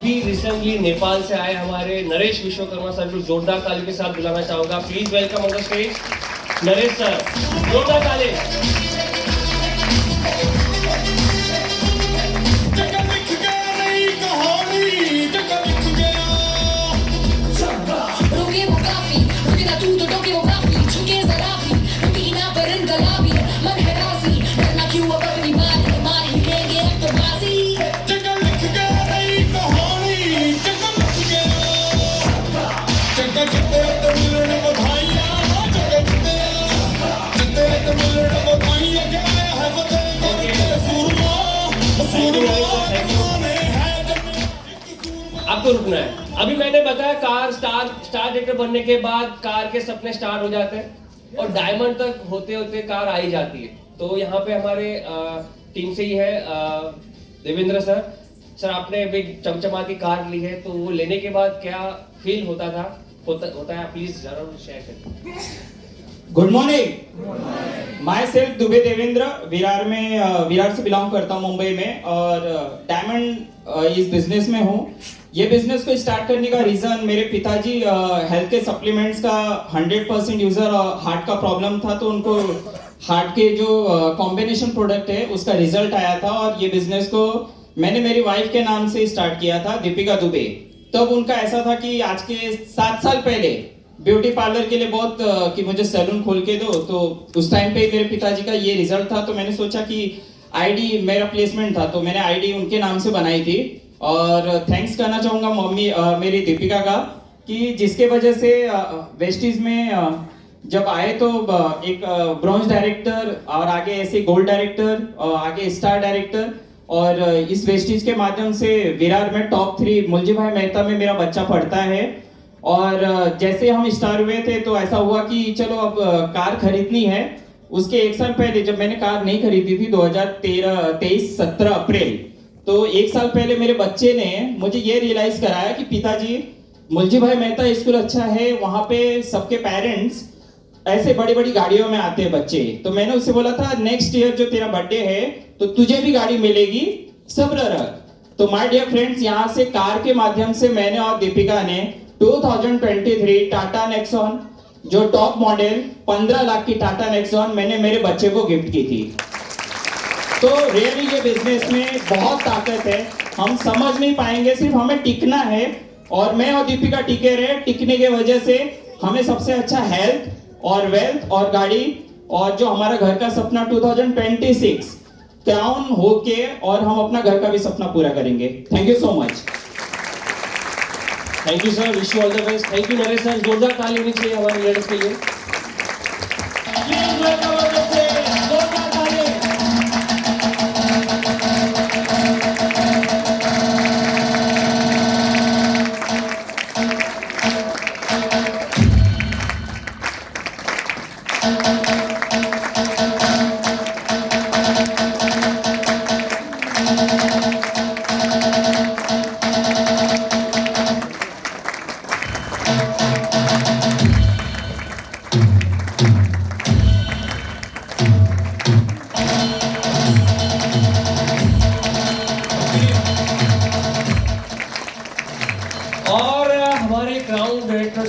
भी रिसेंटली नेपाल से आए हमारे नरेश विश्वकर्मा सर को जोरदार ताली के साथ बुलाना चाहूंगा। Please welcome on the stage Naresh sir, जोरदार ताली। आपको रुकना है। अभी मैंने बताया कार स्टार डायरेक्टर बनने के बाद कार के सपने स्टार्ट हो जाते हैं और डायमंड तक होते होते कार आ ही जाती है। तो यहाँ पे हमारे टीम से ही है देवेंद्र सर। सर आपने अभी चमचमाती कार ली है, तो वो लेने के बाद क्या फील होता है प्लीज जरूर शेयर करें। Good morning, my self Dubey Devendra, Virar से बिलोंग करता हूँ मुंबई में, और डायमंड इस बिजनेस में हूँ। ये बिजनेस को स्टार्ट करने का रीजन, मेरे पिताजी हेल्थ के सप्लीमेंट्स का 100% यूजर, हार्ट का प्रॉब्लम था, तो उनको हार्ट के जो कॉम्बिनेशन प्रोडक्ट है उसका रिजल्ट आया था, और ये बिजनेस को मैंने मेरी वाइफ के नाम से स्टार्ट किया था, दीपिका दुबे। तब उनका ऐसा था कि आज के 7 साल पहले ब्यूटी पार्लर के लिए बहुत कि मुझे सैलून खोल के दो, तो उस टाइम पे मेरे पिताजी का ये रिजल्ट था, तो मैंने सोचा कि आईडी मेरा प्लेसमेंट था, तो मैंने आईडी उनके नाम से बनाई थी। और थैंक्स करना चाहूँगा मम्मी मेरी दीपिका का, कि जिसके वजह से वेस्टीज में जब आए तो एक ब्रॉन्ज डायरेक्टर, और आगे ऐसे गोल्ड डायरेक्टर, और आगे स्टार डायरेक्टर, और इस वेस्टीज के माध्यम से विरार में टॉप 3 मुलजी भाई मेहता में मेरा बच्चा पढ़ता है। और जैसे हम स्टार हुए थे तो ऐसा हुआ कि चलो अब कार खरीदनी है। उसके 1 साल पहले जब मैंने कार नहीं खरीदी थी, 2023 17 अप्रैल, तो 1 साल पहले मेरे बच्चे ने मुझे ये रियलाइज कराया कि पिताजी, मुलजी भाई मेहता स्कूल अच्छा है, वहाँ पे सबके पेरेंट्स ऐसे बड़ी बड़ी गाड़ियों में आते हैं बच्चे। तो मैंने उससे बोला था नेक्स्ट ईयर जो तेरा बर्थडे है तो तुझे भी गाड़ी मिलेगी, सब्र रख। तो माय डियर फ्रेंड्स, यहाँ से कार के माध्यम से मैंने और दीपिका ने 2023 टाटा नेक्सॉन, जो टॉप मॉडल 15 लाख की टाटा नेक्सॉन मैंने मेरे बच्चे को गिफ्ट की थी। तो रियली ये बिजनेस में बहुत ताकत है, हम समझ नहीं पाएंगे, सिर्फ हमें टिकना है। और मैं और दीपिका टिके रहे, टिकने के वजह से हमें सबसे अच्छा हेल्थ और वेल्थ और गाड़ी, और जो हमारा घर का सपना 2026 क्राउन होके, और हम अपना घर का भी सपना पूरा करेंगे। Thank you so much. Thank you sir, wish you all the best. Thank you Naresh sir, जोरदार ताली होनी चाहिए हमारे लीडर्स के लिए।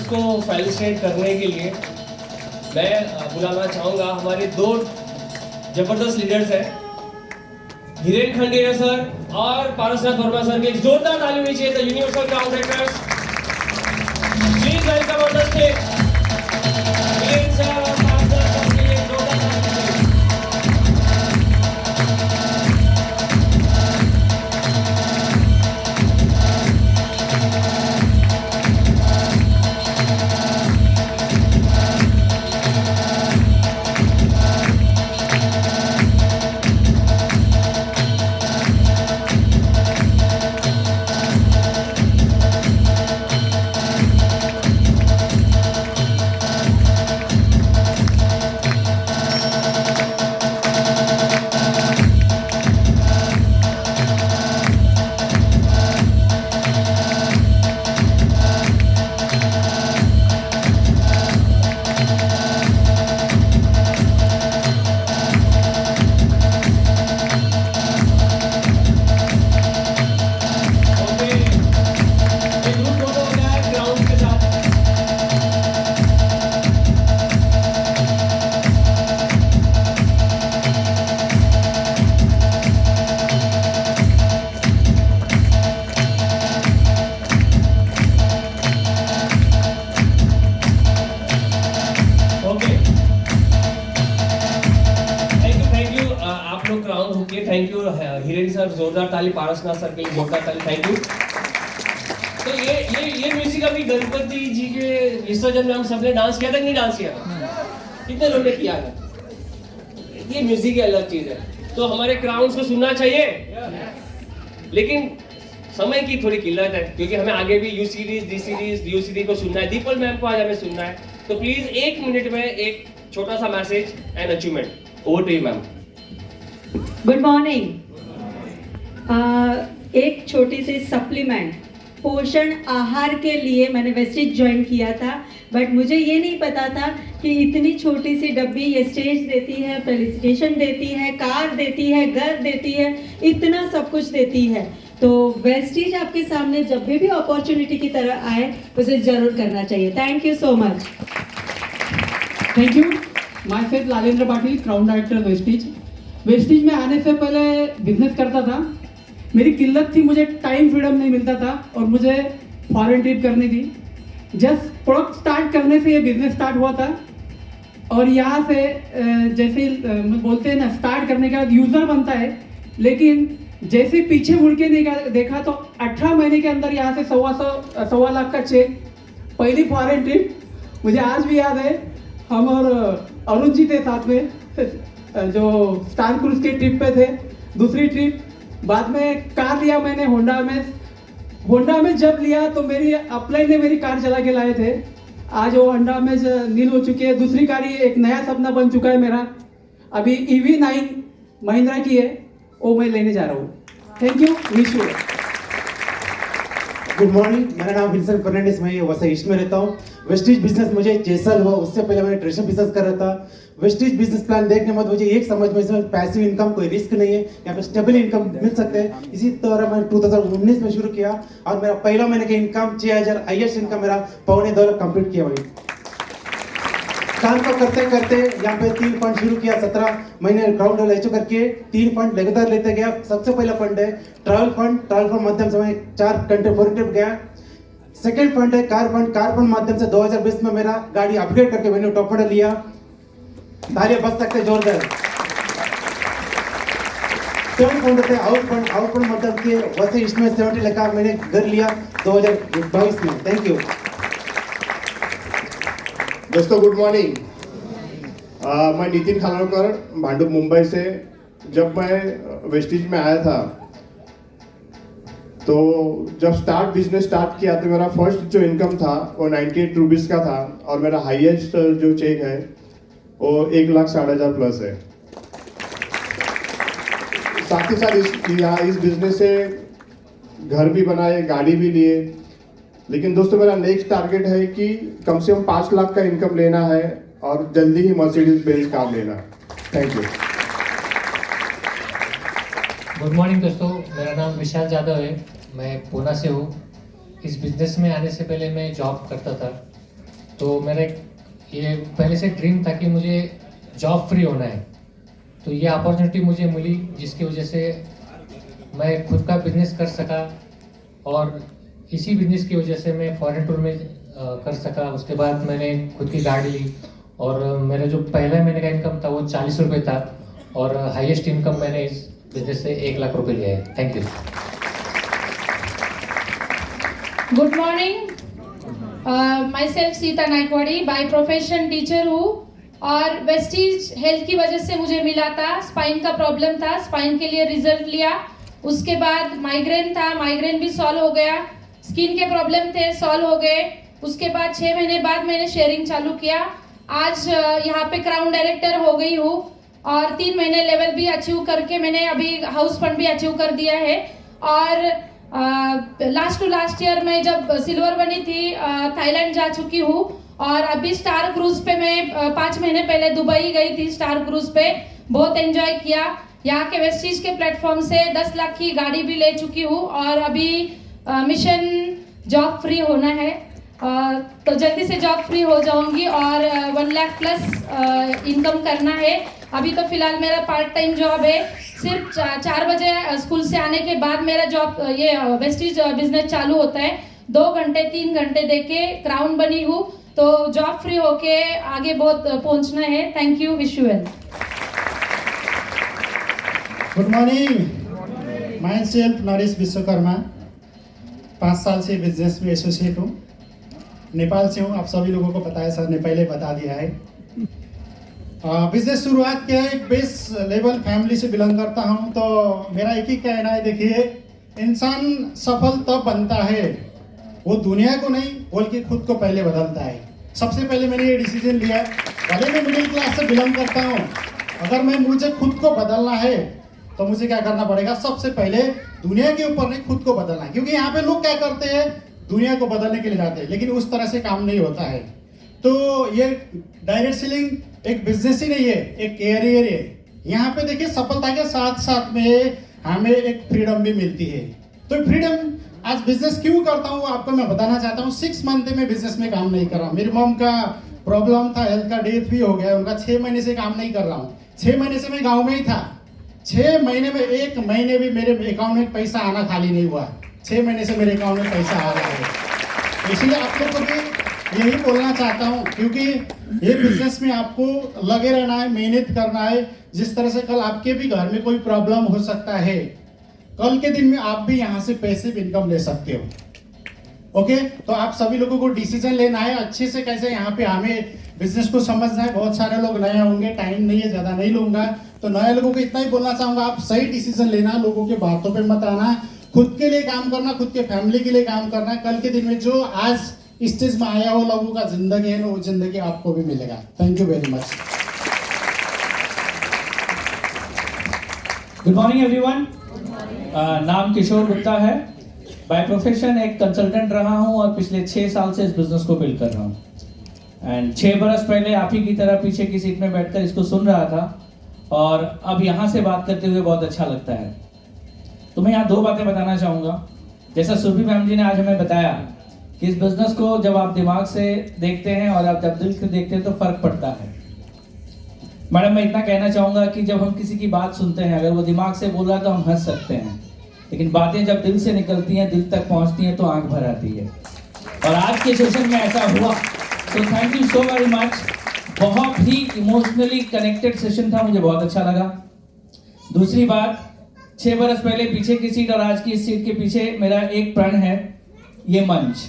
को फेलिसिटेट करने के लिए मैं बुलाना चाहूंगा हमारे 2 जबरदस्त लीडर्स हैं, हिरेन खंडेरा सर और पारसनाथ वर्मा सर की जोरदार ताली होनी चाहिए। The universal crown directors, please welcome on the stage Hiren sir और पारसनाथ सर के लिए जोरदार ताली। जोरदार ताली पारसनाथ सर के लिए, जोरदार ताली, थैंक यू। तो ये म्यूजिक अभी गणपति जी के विसर्जन में हम सबने डांस किया था कि नहीं डांस किया था? कितने लोगों ने किया है? ये म्यूजिक की अलग चीज है, तो हमारे क्राउड्स को सुनना चाहिए, लेकिन समय की थोड़ी किल्लत है, क्योंकि हमें आगे भी you series, D series, you series को सुनना है, दीपल मैम को आज हमें सुनना है, तो प्लीज 1 मिनट में एक छोटा सा message and achievement, over to you ma'am. Good morning. एक छोटी सी सप्लीमेंट, पोषण आहार के लिए मैंने वेस्टिज ज्वाइन किया था, बट मुझे ये नहीं पता था कि इतनी छोटी सी डब्बी ये स्टेज देती है, फेलिसिटेशन देती है, कार देती है, घर देती है, इतना सब कुछ देती है। तो वेस्टिज आपके सामने जब भी अपॉर्चुनिटी की तरह आए उसे जरूर करना चाहिए। Thank you so much. Thank you. Myself Lalendra Patil, crown director Vestige. Vestige में आने से पहले बिजनेस करता था, मेरी किल्लत थी, मुझे टाइम फ्रीडम नहीं मिलता था और मुझे फॉरेन ट्रिप करनी थी। जस्ट प्रोडक्ट स्टार्ट करने से ये बिजनेस स्टार्ट हुआ था और यहाँ से जैसे बोलते हैं ना, स्टार्ट करने के बाद यूज़र बनता है, लेकिन जैसे पीछे मुड़ के देखा तो 18 महीने के अंदर यहाँ से 1.25 लाख का चेक। पहली फॉरेन ट्रिप मुझे आज भी याद है, हम और अरुण जी थे साथ में, जो स्टार क्रूज की ट्रिप पे थे। दूसरी ट्रिप बाद में कार लिया मैंने होंडा में जब लिया तो मेरी अपलाइन ने मेरी कार चला के लाए थे। आज वो होंडा में नील हो चुकी है। दूसरी कार ये एक नया सपना बन चुका है मेरा, अभी EV9 महिंद्रा की है, वो मैं लेने जा रहा हूँ। Thank you, wish you. Good morning, मेरा नाम विल्सन फर्नांडिस, मैं वैसे ईस्ट में रहता हूँ। वेस्टिज बिजनेस मुझे 6 साल हुआ, उससे पहले मैं ट्रेडिशनल बिजनेस कर रहा था। वेस्टिज बिजनेस प्लान देखने के बाद मुझे एक समझ में, इसमें पैसिव इनकम, कोई रिस्क नहीं है, यहाँ पे स्टेबल इनकम मिल सकते हैं। इसी तरह मैंने 2019 में शुरू किया और मेरा पहला महीने का इनकम 6000, हाईएस्ट इनकम मेरा 2.25 लाख कंप्लीट किया भाई। काम को करते करते यहाँ पे 3 फंड शुरू किया, 17 महीने ग्राउंड लेवल अचीव करके 3 फंड लगातार लेते गया। सबसे पहला फंड है ट्रैवल फंड माध्यम से मैं 4 कंट्री फॉरेन ट्रिप गया। सेकंड फंड है कार फंड माध्यम से 2020 में मेरा गाड़ी अपग्रेड करके मैंने टॉप मॉडल लिया। तालियां बज सकते जोरदार। थर्ड फंड है हाउस फंड माध्यम से वैसे इसमें 70 लाख का मैंने घर लिया 2022 में। थैंक यू दोस्तों, गुड मॉर्निंग। मैं नितिन खानोलकर, भांडुप, मुंबई से। जब मैं वेस्टिज में आया था तो जब बिजनेस स्टार्ट किया तो मेरा फर्स्ट जो इनकम था वो 98 रुपीज़ का था और मेरा हाईएस्ट जो चेक है वो 1,60,000 प्लस है। साथ ही साथ इस बिजनेस से घर भी बनाए, गाड़ी भी लिए। लेकिन दोस्तों, मेरा नेक्स्ट टारगेट है कि कम से कम 5 लाख का इनकम लेना है और जल्दी ही मर्सिडीज बेंज कार लेना। Thank you. गुड मॉर्निंग दोस्तों, मेरा नाम विशाल यादव है, मैं पूना से हूँ। इस बिज़नेस में आने से पहले मैं जॉब करता था, तो मेरा ये पहले से ड्रीम था कि मुझे जॉब फ्री होना है। तो ये अपॉर्चुनिटी मुझे मिली, जिसकी वजह से मैं खुद का बिजनेस कर सका और इसी बिजनेस की वजह से मैं फॉरेन टूर में कर सका। उसके बाद मैंने खुद की गाड़ी ली और मेरा जो पहला महीने का इनकम था वो 40 रुपये था और हाईएस्ट इनकम मैंने इस बिजनेस से 1 लाख रुपए लिया है। Thank you. Good morning, my self Sita Naikwadi, by profession teacher हूँ और वेस्टिज हेल्थ की वजह से मुझे मिला था। स्पाइन का प्रॉब्लम था, स्पाइन के लिए रिजल्ट लिया। उसके बाद माइग्रेन था, माइग्रेन भी सॉल्व हो गया। स्किन के प्रॉब्लम थे, सॉल्व हो गए। उसके बाद 6 महीने बाद मैंने शेयरिंग चालू किया। आज यहाँ पे क्राउन डायरेक्टर हो गई हूँ और 3 महीने लेवल भी अचीव करके मैंने अभी हाउस फंड भी अचीव कर दिया है। और लास्ट टू लास्ट ईयर मैं जब सिल्वर बनी थी थाईलैंड जा चुकी हूँ और अभी स्टार क्रूज पे मैं 5 महीने पहले दुबई गई थी। स्टार क्रूज पे बहुत एंजॉय किया। यहाँ के वेस्टिज के प्लेटफॉर्म से 10 लाख की गाड़ी भी ले चुकी हूँ और अभी मिशन जॉब फ्री होना है, तो जल्दी से जॉब फ्री हो जाऊंगी और 1 लाख प्लस इनकम करना है। अभी तो फिलहाल मेरा पार्ट टाइम जॉब है, सिर्फ 4 बजे स्कूल से आने के बाद मेरा जॉब ये वेस्टिज बिजनेस चालू होता है। 2 घंटे 3 घंटे देके क्राउन बनी हूँ, तो जॉब फ्री होके आगे बहुत पहुँचना है। Thank you, wish you well. Good morning, my self Naresh Vishwakarma, 5 साल से बिजनेस में एसोसिएट हूँ। नेपाल से हूँ, आप सभी लोगों को पता है, सर ने पहले बता दिया है। बिजनेस शुरुआत किया है, एक बेस लेवल फैमिली से बिलोंग करता हूँ। तो मेरा एक ही कहना है, देखिए, इंसान सफल तब बनता है वो दुनिया को नहीं बल्कि खुद को पहले बदलता है। सबसे पहले मैंने ये डिसीजन लिया, भले मैं मिडिल क्लास से बिलोंग करता हूँ, अगर मुझे खुद को बदलना है तो मुझे क्या करना पड़ेगा, सबसे पहले दुनिया के ऊपर नहीं, खुद को बदलना है। क्योंकि यहाँ पे लोग क्या करते हैं, दुनिया को बदलने के लिए जाते हैं, लेकिन उस तरह से काम नहीं होता है। तो ये डायरेक्ट सेलिंग एक बिजनेस ही नहीं है, एक कैरियर है। यहाँ पे देखिए, सफलता के साथ साथ में हमें एक फ्रीडम भी मिलती है। तो फ्रीडम, आज बिजनेस क्यों करता हूँ आपको मैं बताना चाहता हूँ। 6 मंथ में बिजनेस में काम नहीं कर रहा हूँ। मेरी मॉम का प्रॉब्लम था, हेल्थ का डेथ भी हो गया, उनका 6 महीने से काम नहीं कर रहा हूँ। 6 महीने से मैं गाँव में ही था। 6 महीने में 1 महीने भी मेरे अकाउंट में पैसा आना खाली नहीं हुआ। 6 महीने से मेरे अकाउंट में पैसा आ रहा है। इसलिए आप लोग को भी यही बोलना चाहता हूँ, क्योंकि ये बिजनेस में आपको लगे रहना है, मेहनत करना है। जिस तरह से कल आपके भी घर में कोई प्रॉब्लम हो सकता है, कल के दिन में आप भी यहाँ से पैसे इनकम ले सकते हो। ओके, तो आप सभी लोगों को डिसीजन लेना है अच्छे से, कैसे यहाँ पे हमें बिजनेस को समझना है। बहुत सारे लोग नए होंगे, टाइम नहीं है, ज़्यादा नहीं लूँगा, तो नए लोगों को इतना ही बोलना चाहूँगा, आप सही डिसीजन लेना, लोगों के बातों पे मत आना, खुद के लिए काम करना, खुद के फैमिली के लिए काम करना। कल के दिन में जो आज स्टेज में आया हो लोगों का जिंदगी है ना, वो जिंदगी आपको भी मिलेगा। Thank you very much. Good morning everyone. नाम किशोर गुप्ता है। बाय प्रोफेशन एक कंसल्टेंट रहा हूं और पिछले 6 साल से इस बिजनेस को बिल्ड कर रहा हूं। एंड 6 बरस पहले आप ही की तरह पीछे की सीट में बैठकर इसको सुन रहा था, और अब यहाँ से बात करते हुए बहुत अच्छा लगता है। तो मैं यहाँ 2 बातें बताना चाहूँगा। जैसा सुरभि मैम जी ने आज हमें बताया कि इस बिजनेस को जब आप दिमाग से देखते हैं और आप जब दिल से देखते हैं तो फर्क पड़ता है। मैडम, मैं इतना कहना चाहूँगा कि जब हम किसी की बात सुनते हैं, अगर वो दिमाग से बोल रहा है तो हम हंस सकते हैं, लेकिन बातें जब दिल से निकलती हैं, दिल तक पहुँचती हैं, तो आंख भर आती है। और आज के सेशन में ऐसा हुआ, तो thank you so very much. बहुत ही इमोशनली कनेक्टेड सेशन था, मुझे बहुत अच्छा लगा। दूसरी बात, 6 बरस पहले पीछे की सीट और आज की इस सीट के पीछे मेरा एक प्रण है, ये मंच।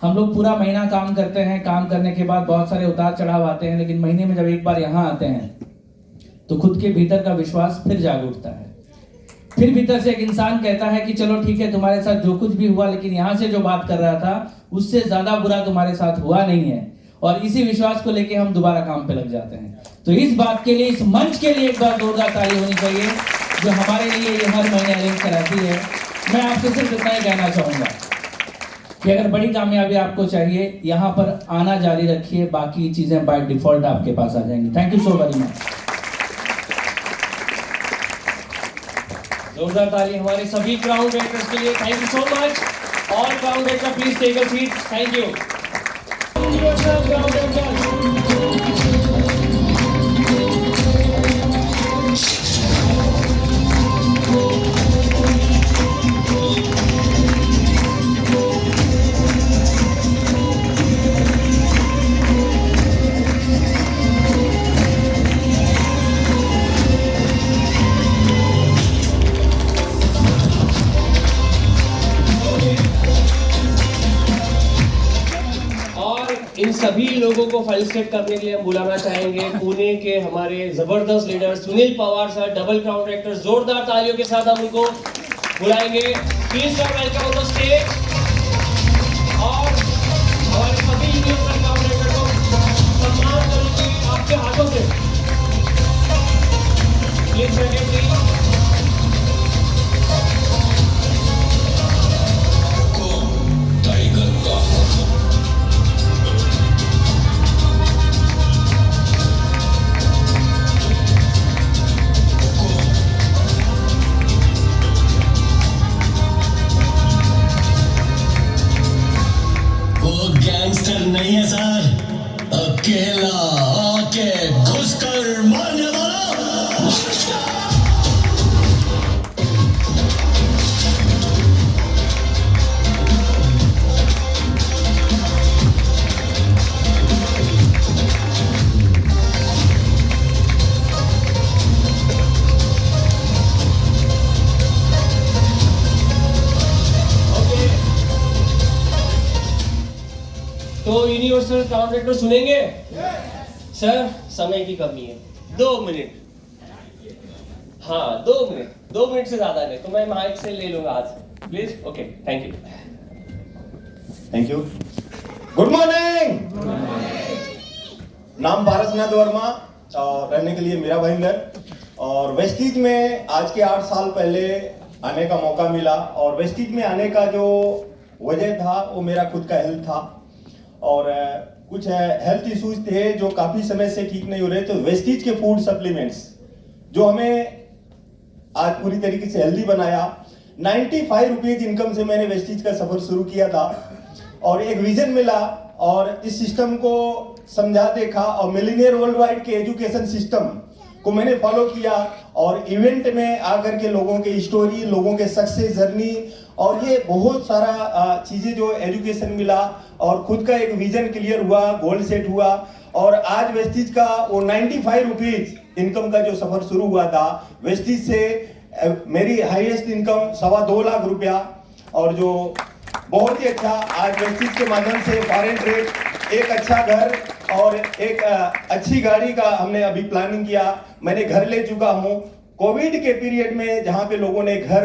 हम लोग पूरा महीना काम करते हैं, काम करने के बाद बहुत सारे उतार चढ़ाव आते हैं, लेकिन महीने में जब एक बार यहाँ आते हैं तो खुद के भीतर का विश्वास फिर जाग उठता है। फिर भीतर से एक इंसान कहता है कि चलो ठीक है, तुम्हारे साथ जो कुछ भी हुआ, लेकिन यहाँ से जो बात कर रहा था उससे ज्यादा बुरा तुम्हारे साथ हुआ नहीं है। और इसी विश्वास को लेके हम दोबारा काम पे लग जाते हैं। तो इस बात के लिए, इस मंच के लिए एक बार जोरदार ताली होनी चाहिए, जो हमारे लिए ये हर महीने अरेंज कराती है। मैं आपसे सिर्फ इतना ही कहना चाहूँगा कि अगर बड़ी कामयाबी आपको चाहिए, यहाँ पर आना जारी रखिए, बाकी चीज़ें बाय डिफॉल्ट आपके पास आ जाएंगी। Thank you so very much. जोरदार ताली हमारे सभी क्राउन डायरेक्टर्स के लिए। Thank you so much. All crown director please take a seat. Thank you. इन सभी लोगों को फेलिसिटेट करने के लिए हम बुलाना चाहेंगे पुणे के हमारे जबरदस्त leader Sunil Pawar sir, double crown director. जोरदार तालियों के साथ हम उनको बुलाएंगे। Please sir, welcome on the stage. और हमारे सभी यूनिवर्सल क्राउन डायरेक्टर को सम्मान करूंगी आपके हाथों से। Please secretary. गैंगस्टर नहीं है सर, अकेला आके घुसकर मारने वाला मास्टर। तो यूनिवर्सल क्राउन डायरेक्टर सुनेंगे? सर समय की कमी है, 2 मिनट। हाँ 2 मिनट, 2 मिनट से ज्यादा नहीं, तो मैं माइक से ले लूंगा आज, please. Okay, thank you. Thank you. Good morning. नाम पारसनाथ वर्मा और रहने के लिए मीरा भाईंदर, और वेस्टीज में आज के 8 साल पहले आने का मौका मिला। और वेस्टीज में आने का जो वजह था वो मेरा खुद का हेल्थ था, और कुछ हेल्थ इश्यूज थे जो काफी समय से ठीक नहीं हो रहे। तो वेस्टीज के फूड सप्लीमेंट्स जो हमें आज पूरी तरीके से हेल्दी बनाया। 95 रुपीज इनकम से मैंने वेस्टीज का सफर शुरू किया था, और एक विजन मिला और इस सिस्टम को समझा देखा, और मिलियनियर वर्ल्ड वाइड के एजुकेशन सिस्टम को मैंने फॉलो किया, और इवेंट में आकर के लोगों के स्टोरी, लोगों के सक्सेस जर्नी, और ये बहुत सारा चीजें जो एजुकेशन मिला, और खुद का एक विजन क्लियर हुआ, गोल सेट हुआ। और आज वेस्टीज का वो 95 रुपीज इनकम का जो सफर शुरू हुआ था, वेस्टीज से मेरी हाईएस्ट इनकम 2.25 लाख रुपया, और जो बहुत ही अच्छा आज वेस्टीज के माध्यम से फॉरेन ट्रेड, एक अच्छा घर और एक अच्छी गाड़ी का हमने अभी प्लानिंग किया। मैंने घर ले चुका हूँ। कोविड के पीरियड में जहाँ पे लोगों ने घर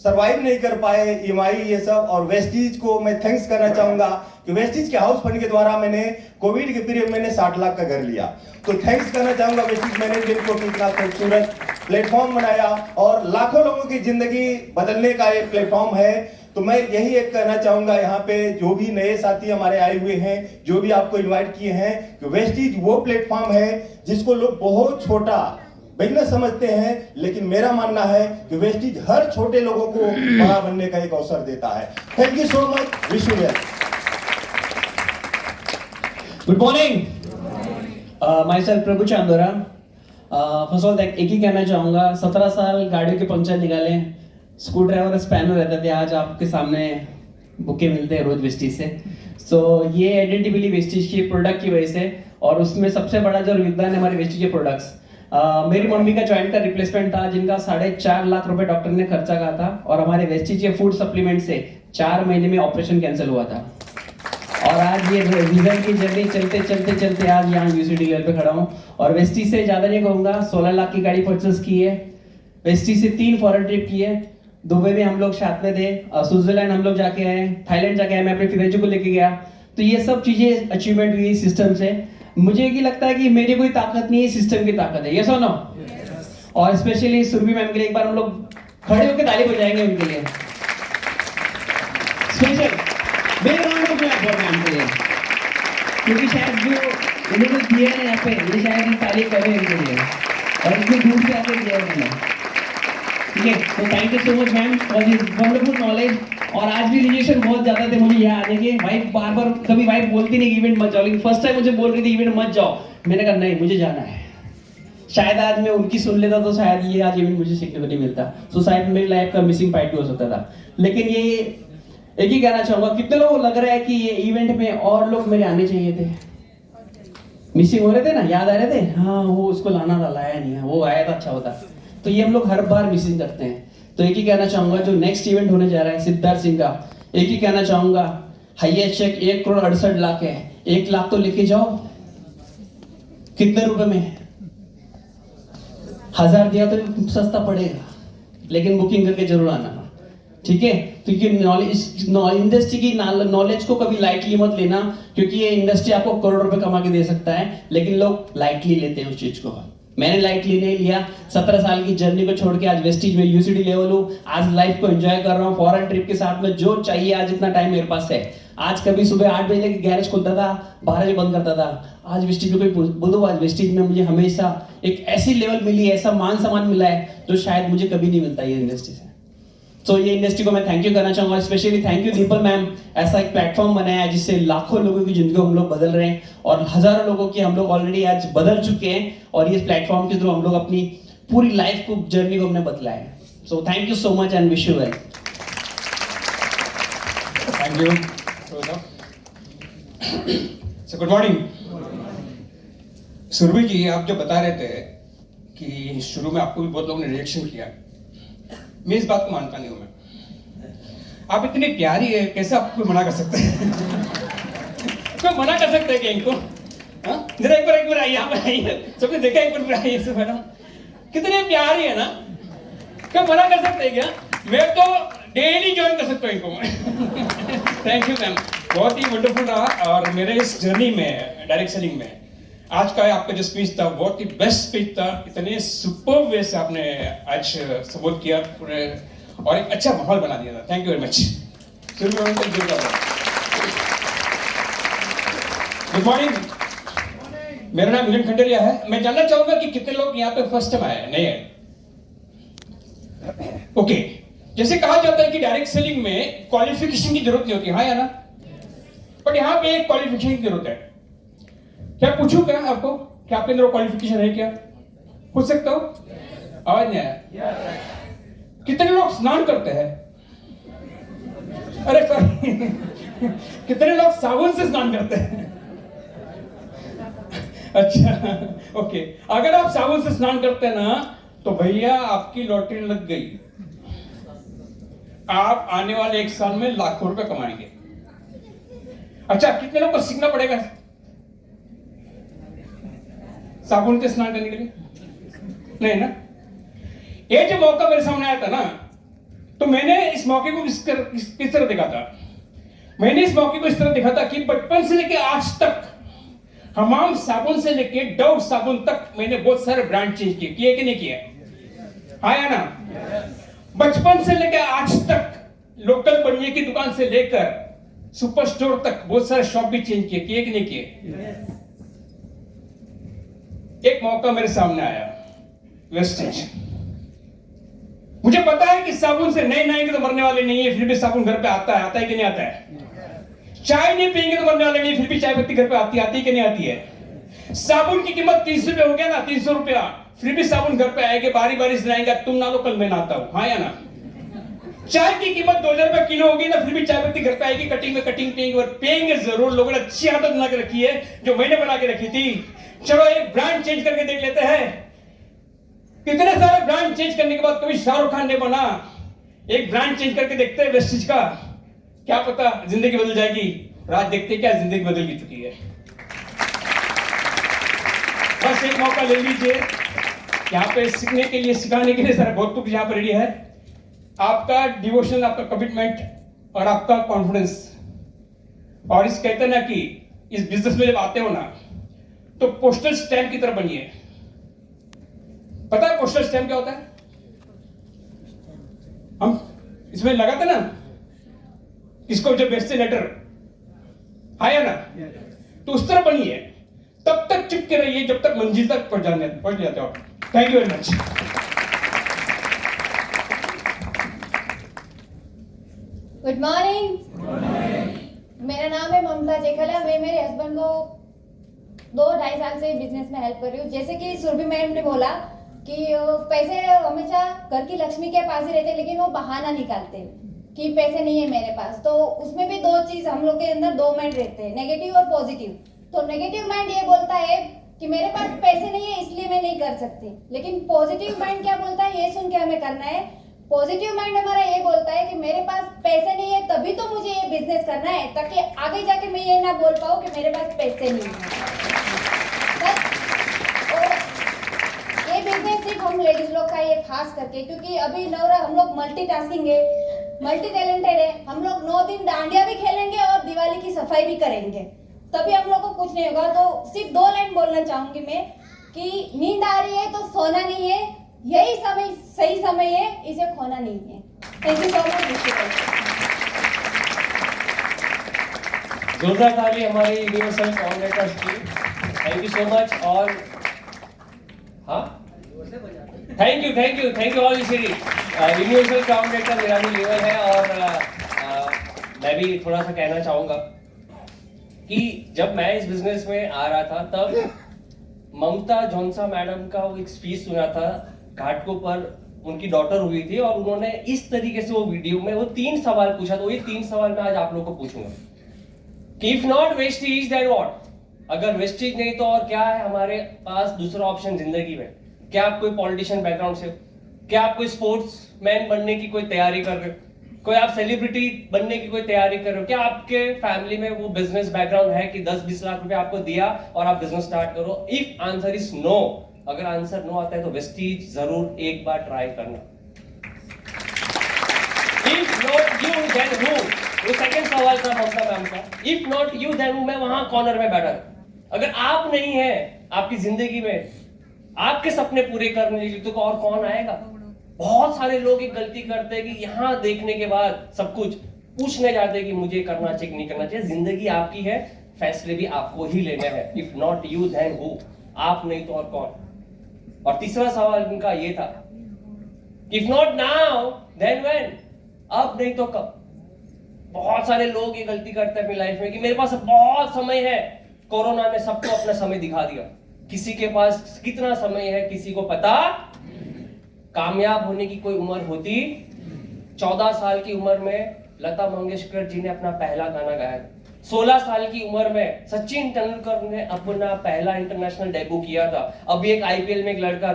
सरवाइव नहीं कर पाए, ईएमआई ये सब, और वेस्टीज को मैं थैंक्स करना चाहूंगा कि वेस्टीज के हाउस फंड के द्वारा मैंने कोविड के पीरियड में 60 लाख का घर लिया। तो थैंक्स करना चाहूंगा वेस्टीज मैनेजमेंट को कि इतना खूबसूरत प्लेटफॉर्म बनाया, और लाखों लोगों की जिंदगी बदलने का एक प्लेटफॉर्म है। तो मैं यही एक कहना चाहूंगा यहाँ पे जो भी नए साथी हमारे आए हुए हैं, जो भी आपको इन्वाइट किए हैं, कि वेस्टीज वो प्लेटफॉर्म है जिसको लोग बहुत छोटा बिजनेस समझते हैं, लेकिन मेरा मानना है कि वेस्टीज हर छोटे लोगों को बड़ा बनने का एक अवसर देता है। Thank you so much. Wish you well. Good morning. Myself Prabhu Chandora. First of all एक ही कहना चाहूँगा, 17 साल गाड़ियों के पंचर निकाले, स्क्रू ड्राइवर स्पैनर रहते थे, आज आपके सामने बुके मिलते हैं रोज वेस्टीज से। सो ये आइडेंटिटी वेस्टीज की प्रोडक्ट की वजह से, और उसमें सबसे बड़ा जो योगदान है हमारे वेस्टीज के प्रोडक्ट्स। मेरी मम्मी का जॉइंट का रिप्लेसमेंट था, जिनका 4.5 लाख रुपए डॉक्टर ने खर्चा कहा था, और हमारे वेस्टीज के फूड सप्लीमेंट से 4 महीने में ऑपरेशन कैंसिल हुआ था। और आज ये रिजल्ट की जर्नी चलते चलते चलते आज यहाँ यूसीडी लेवल पे खड़ा हूँ। और वेस्टीज से ज़्यादा नहीं कहूँगा, 16 लाख की गाड़ी परचेस की है, वेस्टीज से 3 फॉरेन ट्रिप की है। दुबई में हम लोग साथ में थे, स्विट्जरलैंड हम लोग जाके आए, थाईलैंड जाके आए, मैं अपने फिरेजू को लेके गया। तो ये सब चीज़ें अचीवमेंट हुई सिस्टम से। मुझे ये लगता है कि मेरी कोई ताकत नहीं है, सिस्टम की ताकत है। यस और नो? और स्पेशली सुरभि मैम के लिए एक बार हम लोग खड़े होकर ताली बजाएंगे उनके लिए। Special big round of applause ma'am के लिए, क्योंकि शायद जो उन्होंने दिया है यहाँ पे, ये शायद ताली करें इनके लिए, और इतनी दूर से आके दिया है उन्होंने। ठीक है, तो thank you so much ma'am for this wonderful knowledge. और आज भी रिजेक्शन बहुत ज्यादा थे मुझे यहाँ आने के। वाइफ बार बार, कभी वाइफ बोलती नहीं इवेंट मत जाओ, लेकिन फर्स्ट टाइम मुझे बोल रही थी इवेंट मत जाओ। मैंने कहा नहीं, मुझे जाना है। शायद आज मैं उनकी सुन लेता तो शायद ये आज इवेंट मुझे सीखने को नहीं मिलता। सो शायद मेरी लाइफ का मिसिंग पार्ट भी हो सकता था। लेकिन ये एक ही कहना चाहूंगा, कितने लोगों को लग रहा है कि ये इवेंट में और लोग मेरे आने चाहिए थे, मिसिंग हो रहे थे ना, याद आ रहे थे? हाँ, वो उसको लाना था, लाया नहीं है, वो आया था अच्छा होता। तो ये हम लोग हर बार मिसिंग करते हैं। तो एक ही कहना चाहूंगा, जो नेक्स्ट इवेंट होने जा रहा है सिद्धार्थ सिंह का, एक ही कहना चाहूंगा, हाईएस्ट चेक 1,68,00,000 है, 1 लाख तो लेके जाओ। कितने रुपए में? 1000 दिया तो सस्ता पड़ेगा, लेकिन बुकिंग करके जरूर आना। ठीक है, क्योंकि इंडस्ट्री की नॉलेज को कभी लाइटली मत लेना, क्योंकि ये इंडस्ट्री आपको करोड़ रुपए कमा के दे सकता है, लेकिन लोग लाइटली लेते हैं उस चीज को। मैंने लाइटली नहीं लिया। 17 साल की जर्नी को छोड़ के आज वेस्टीज में यूसीडी लेवल हूँ। आज लाइफ को एंजॉय कर रहा हूँ, फॉरेन ट्रिप के साथ में जो चाहिए आज इतना टाइम मेरे पास है। आज कभी सुबह 8 बजे लेके गैरेज खोलता था, 12 बजे बंद करता था। आज वेस्टीज में कोई बोलो, आज वेस्टीज में मुझे हमेशा एक ऐसी लेवल मिली है, ऐसा मान सम्मान मिला है जो शायद मुझे कभी नहीं मिलता ये इंडस्ट्री से। तो ये इंडस्ट्री को मैं थैंक यू करना चाहूंगा। Specially thank you Dimple ma'am, ऐसा एक प्लेटफॉर्म बनाया है जिससे लाखों लोगों की जिंदगी हम लोग बदल रहे हैं, और हजारों लोगों की हम लोग ऑलरेडी आज बदल चुके हैं, और इस प्लेटफॉर्म के थ्रू हम लोग अपनी पूरी लाइफ को, जर्नी को हमने बदला है। So thank you so much and wish you well. Thank you. So good morning. Surabhi ji, आप जो बता रहे थे कि शुरू में आपको भी बहुत लोगों ने रिएक्शन किया, मैं इस बात को मानता नहीं हूं। मैं, आप इतनी प्यारी है, कैसे आपको कोई मना कर सकते हैं? कोई मना कर सकते हैं क्या इनको? हाँ? जरा एक बार आइए, यहाँ पे आइए, सबने देखा, एक बार आइए सर मैडम, कितने प्यारी है ना, क्या मना कर सकते हैं क्या? मैं तो डेली ज्वाइन कर सकता हूँ इनको। थैंक यू मैम, बहुत ही वंडरफुल रहा। और मेरे इस जर्नी में डायरेक्ट सेलिंग में आज का आपका जो स्पीच था बहुत ही बेस्ट स्पीच था। इतने सुपर वे से आपने आज संबोधित किया पूरे और एक अच्छा माहौल बना दिया था। Thank you very much. Good morning, मेरा नाम मिलन खंडेरिया है। मैं जानना चाहूंगा कि कितने लोग यहाँ पे फर्स्ट टाइम आए हैं, नए हैं? ओके, जैसे कहा जाता है कि डायरेक्ट सेलिंग में क्वालिफिकेशन की जरूरत नहीं होती, हाँ या ना? बट यहाँ पे एक क्वालिफिकेशन की जरूरत है। क्या पूछूं क्या आपको कि आपके अंदर क्वालिफिकेशन है क्या? पूछ सकता हूं? आवाज नहीं आया। कितने लोग स्नान करते हैं? अरे सॉरी, कितने लोग साबुन से स्नान करते हैं? अच्छा ओके, अगर आप साबुन से स्नान करते हैं ना तो भैया आपकी लॉटरी लग गई। आप आने वाले 1 साल में लाखों रुपए कमाएंगे। अच्छा, कितने लोग को सीखना पड़ेगा साबुन से स्नान करने के लिए? नहीं ना? ये जो मौका मेरे सामने आया था ना, तो मैंने इस मौके को किस तरह देखा था? मैंने इस मौके को इस तरह देखा था कि बचपन से लेके आज तक हमाम साबुन से लेके डव साबुन तक मैंने बहुत सारे ब्रांड चेंज किए कि नहीं किए? आया ना? बचपन से लेके आज तक लोकल बनिए की दुकान से लेकर सुपर स्टोर तक बहुत सारे शॉप भी चेंज किए कि नहीं किए? एक मौका मेरे सामने आया, वेस्टेज। मुझे पता है कि साबुन से नहीं नहाएंगे तो मरने वाले नहीं है, फिर भी साबुन घर पे आता है कि नहीं आता है? चाय नहीं पियेंगे तो मरने वाले नहीं, फिर भी चाय पत्ती घर पे आती है कि नहीं आती है? साबुन की कीमत 30 रुपए हो गया ना, 300 रुपया, फिर भी साबुन घर पे आएगा, बारी बारी से नहाएगा, तुम ना लो कल मैं नहाता हूं, हाँ या ना? चाय की कीमत 2000 रुपए किलो होगी ना, फिर भी चाय पत्ती घर पे आएगी, कटिंग में कटिंग पियेंगे और पियेंगे जरूर। लोगों ने अच्छी आदत बना के रखी है जो मैंने बना के रखी थी। चलो एक ब्रांड चेंज करके देख लेते हैं। कितने सारे ब्रांड चेंज करने के बाद कभी शाहरुख खान ने बना, एक ब्रांड चेंज करके देखते हैं वेस्टेज का, क्या पता जिंदगी बदल जाएगी। राज देखते क्या जिंदगी बदल भी चुकी है। बस एक मौका ले लीजिए, यहाँ पे सीखने के लिए, सिखाने के लिए सारा बहुत कुछ यहाँ पर रेडी है। आपका डिवोशन, आपका कमिटमेंट और आपका कॉन्फिडेंस। और इस कहते हैं ना कि इस बिजनेस में जब आते हो ना तो पोस्टल स्टैम्प की तरह बनिए। पता है पोस्टल स्टैम्प क्या होता है? हम इसमें लगाते ना, इसको जब बेचते लेटर, आया ना, तो उस तरह बनिए। तब तक चिपके रहिए जब तक मंजिल तक पहुंच जाते हो। Thank you very much. Good morning, मेरा नाम है ममता जेखला। मैं मेरे हस्बैंड को 2-2.5 साल से बिजनेस में हेल्प कर रही हूँ। जैसे कि सुरभि मैडम ने बोला कि पैसे हमेशा घर की लक्ष्मी के पास ही रहते, लेकिन वो बहाना निकालते कि पैसे नहीं है मेरे पास। तो उसमें भी 2 चीज हम लोग के अंदर 2 माइंड रहते हैं, नेगेटिव और पॉजिटिव। तो नेगेटिव माइंड ये बोलता है कि मेरे पास पैसे नहीं है इसलिए मैं नहीं कर सकती, लेकिन पॉजिटिव माइंड क्या बोलता है ये सुन के हमें करना है। पॉजिटिव माइंड हमारा ये बोलता है कि मेरे पास पैसे नहीं है तभी तो मुझे ये बिजनेस करना है, ताकि आगे जाके मैं ये ना बोल पाऊँ कि मेरे पास पैसे नहीं है। और ये बिजनेस सिर्फ हम लेडीज लोग का ये खास करके, क्योंकि अभी नवरा हम लोग मल्टीटास्किंग है, मल्टी टैलेंटेड है। हम लोग 9 दिन डांडिया भी खेलेंगे और दिवाली की सफाई भी करेंगे, तभी हम लोग को कुछ नहीं होगा। तो सिर्फ 2 लाइन बोलना चाहूंगी मैं कि नींद आ रही है तो सोना नहीं है, यही समय सही समय है, इसे खोना नहीं है। Thank you so much. जोरदार ताली हमारी यूनिवर्सल फाउंडेटर्स की। Thank you so much. और हाँ, थैंक यू ऑल। इसी यूनिवर्सल फाउंडेटर मेरा भी लेवल है। और मैं भी थोड़ा सा कहना चाहूंगा कि जब मैं इस बिजनेस में आ रहा था तब ममता जोंसा मैडम का वो एक स्पीच सुना था घाटकों पर। उनकी डॉटर हुई थी और उन्होंने इस तरीके से वो वीडियो में वो 3 सवाल पूछा। तो ये 3 सवाल मैं आज आप लोगों को पूछूंगा कि if not Vestige then what? अगर वेस्टेज नहीं तो और क्या है हमारे पास दूसरा ऑप्शन जिंदगी में? क्या आप कोई पॉलिटिशियन बैकग्राउंड से हो? क्या आप कोई स्पोर्ट्समैन बनने की कोई तैयारी कर रहे हो? कोई आप सेलिब्रिटी बनने की कोई तैयारी कर रहे हो, क्या आपके फैमिली में वो बिजनेस बैकग्राउंड है कि 10-20 लाख रुपए आपको दिया और आप बिजनेस स्टार्ट करो? इफ आंसर इज नो, अगर आंसर नो आता है तो वेस्टीज जरूर एक बार ट्राई करना। If not you then who, वो सेकंड सवाल था ममता मैम का। If not you then who, मैं वहां कॉर्नर में बैठा। अगर आप नहीं है आपकी जिंदगी में आपके सपने पूरे करने के लिए, तो और कौन आएगा? बहुत सारे लोग एक गलती करते हैं कि यहाँ देखने के बाद सब कुछ पूछने जाते हैं कि मुझे करना चाहिए नहीं करना चाहिए। जिंदगी आपकी है, फैसले भी आपको ही लेने हैं। If not you then who, आप नहीं तो और कौन? और तीसरा सवाल उनका ये था, if not now then when, अब नहीं तो कब? बहुत सारे लोग ये गलती करते हैं अपनी लाइफ में कि मेरे पास बहुत समय है। कोरोना ने सबको अपना समय दिखा दिया। किसी के पास कितना समय है किसी को पता। कामयाब होने की कोई उम्र होती? 14 साल की उम्र में लता मंगेशकर जी ने अपना पहला गाना गाया। 16 साल की उम्र में सचिन तेंदुलकर ने अपना पहला इंटरनेशनल डेब्यू किया था। अभी एक आईपीएल में एक लड़का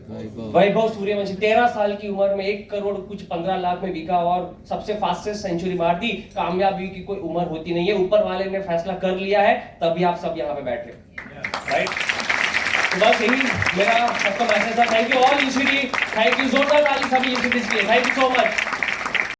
वैभव सूर्यवंशी 13 साल की उम्र में 1 करोड़ कुछ 15 लाख में बिका और सबसे फास्टेस्ट सेंचुरी मार दी। कामयाबी की कोई उम्र होती नहीं है, ऊपर वाले ने फैसला कर लिया है, तभी आप सब यहाँ पे बैठे, राइट? तो बस यही मेरा सबका मैसेज था। Thank you all UCD, thank you जोरदार ताली सभी यूसीडीज के लिए, थैंक यू सो मच।